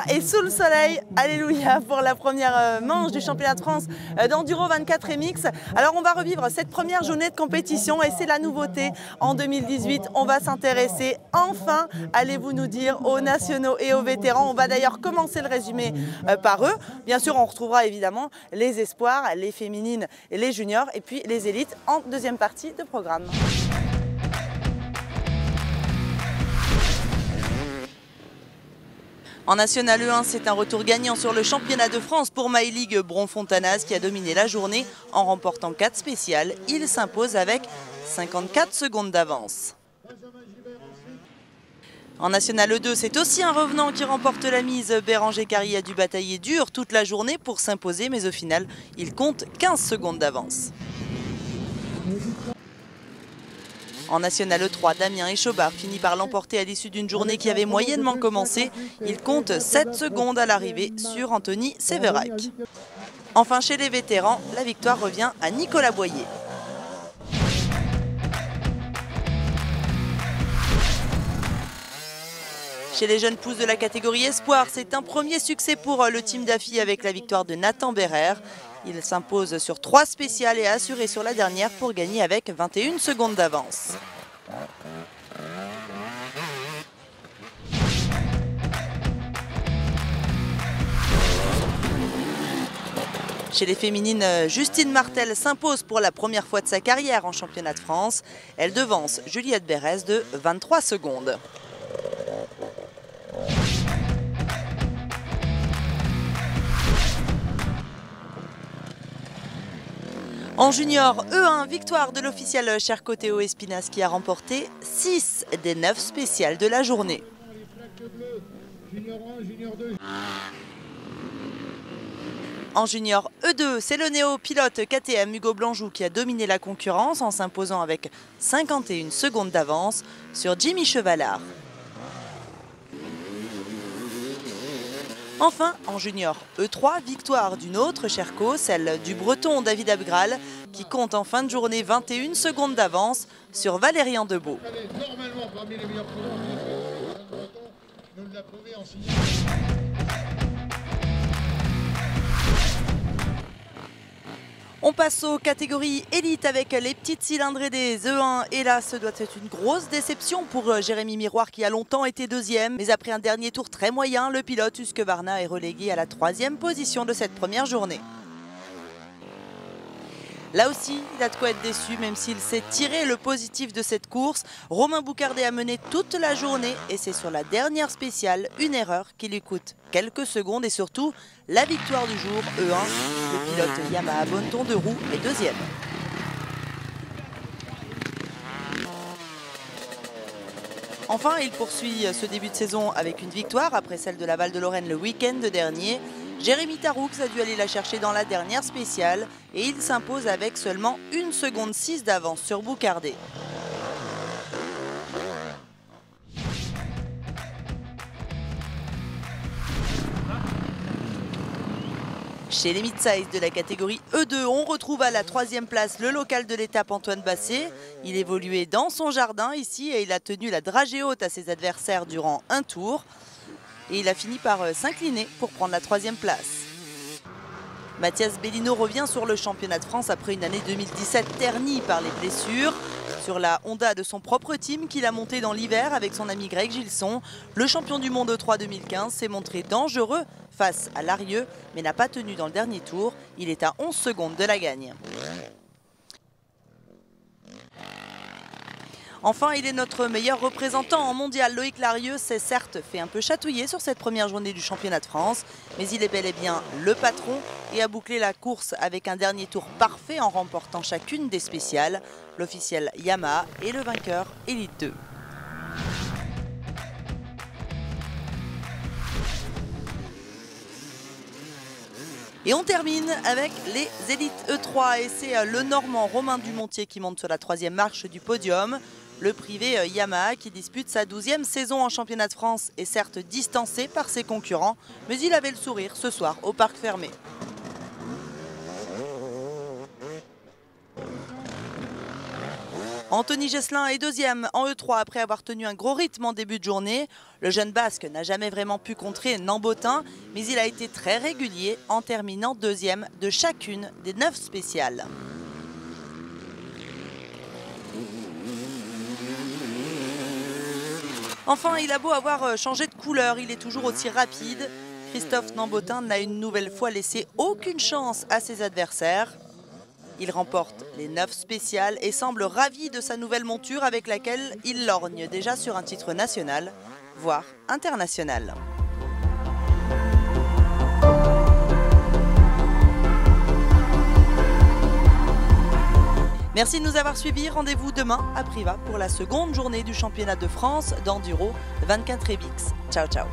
et sous le soleil, alléluia, pour la première manche du championnat de France d'Enduro 24 MX. Alors on va revivre cette première journée de compétition et c'est la nouveauté en 2018. On va s'intéresser enfin, allez-vous nous dire, aux nationaux et aux vétérans. On va d'ailleurs commencer le résumé par eux. Bien sûr, on retrouvera évidemment les espoirs, les féminines et les juniors et puis les élites en deuxième partie de programme. En National E1, c'est un retour gagnant sur le championnat de France pour MyLeague Bron-Fontanaz qui a dominé la journée en remportant 4 spéciales. Il s'impose avec 54 secondes d'avance. En National E2, c'est aussi un revenant qui remporte la mise. Béranger Carry a dû batailler dur toute la journée pour s'imposer, mais au final, il compte 15 secondes d'avance. En National E3, Damien Eschobard finit par l'emporter à l'issue d'une journée qui avait moyennement commencé. Il compte 7 secondes à l'arrivée sur Anthony Sévérac. Enfin, chez les vétérans, la victoire revient à Nicolas Boyer. Chez les jeunes pousses de la catégorie Espoir, c'est un premier succès pour le team d'Afi avec la victoire de Nathan Berrer. Il s'impose sur 3 spéciales et a assuré sur la dernière pour gagner avec 21 secondes d'avance. Chez les féminines, Justine Martel s'impose pour la première fois de sa carrière en championnat de France. Elle devance Juliette Bérez de 23 secondes. En junior E1, victoire de l'officiel Cherco Théo Espinas qui a remporté 6 des 9 spéciales de la journée. En junior E2, c'est le néo-pilote KTM Hugo Blanjou qui a dominé la concurrence en s'imposant avec 51 secondes d'avance sur Jimmy Chevalard. Enfin, en junior E3, victoire d'une autre Cherco, celle du breton David Abgral, qui compte en fin de journée 21 secondes d'avance sur Valérian Debeau. On passe aux catégories élite avec les petites cylindrées des E1 et là ce doit être une grosse déception pour Jérémy Miroir qui a longtemps été deuxième. Mais après un dernier tour très moyen, le pilote Husqvarna est relégué à la 3e position de cette première journée. Là aussi, il a de quoi être déçu, même s'il s'est tiré le positif de cette course. Romain Boucardet a mené toute la journée et c'est sur la dernière spéciale, une erreur qui lui coûte quelques secondes et surtout la victoire du jour, E1. Le pilote Yamaha Bonneton de Roux est deuxième. Enfin, il poursuit ce début de saison avec une victoire après celle de la Val-de-Lorraine le week-end dernier. Jérémy Taroux a dû aller la chercher dans la dernière spéciale et il s'impose avec seulement 1 seconde 6 d'avance sur Boucardet. Chez les mid-size de la catégorie E2, on retrouve à la 3e place le local de l'étape Antoine Basset. Il évoluait dans son jardin ici et il a tenu la dragée haute à ses adversaires durant un tour. Et il a fini par s'incliner pour prendre la 3e place. Mathias Bellino revient sur le championnat de France après une année 2017 ternie par les blessures. Sur la Honda de son propre team qu'il a monté dans l'hiver avec son ami Greg Gilson, le champion du monde E3 2015 s'est montré dangereux face à Larieux, mais n'a pas tenu dans le dernier tour. Il est à 11 secondes de la gagne. Enfin, il est notre meilleur représentant en mondial. Loïc Larieux s'est certes fait un peu chatouiller sur cette première journée du championnat de France, mais il est bel et bien le patron et a bouclé la course avec un dernier tour parfait en remportant chacune des spéciales, l'officiel Yamaha et le vainqueur Elite 2. Et on termine avec les élites E3 et c'est le Normand Romain Dumontier qui monte sur la 3e marche du podium. Le privé Yamaha qui dispute sa 12e saison en championnat de France est certes distancé par ses concurrents, mais il avait le sourire ce soir au parc fermé. Anthony Gesselin est deuxième en E3 après avoir tenu un gros rythme en début de journée. Le jeune Basque n'a jamais vraiment pu contrer Nambotin, mais il a été très régulier en terminant deuxième de chacune des 9 spéciales. Enfin, il a beau avoir changé de couleur, il est toujours aussi rapide. Christophe Nambotin n'a une nouvelle fois laissé aucune chance à ses adversaires. Il remporte les 9 spéciales et semble ravi de sa nouvelle monture avec laquelle il lorgne déjà sur un titre national, voire international. Merci de nous avoir suivis. Rendez-vous demain à Privas pour la seconde journée du championnat de France d'enduro 24 EBX. Ciao, ciao.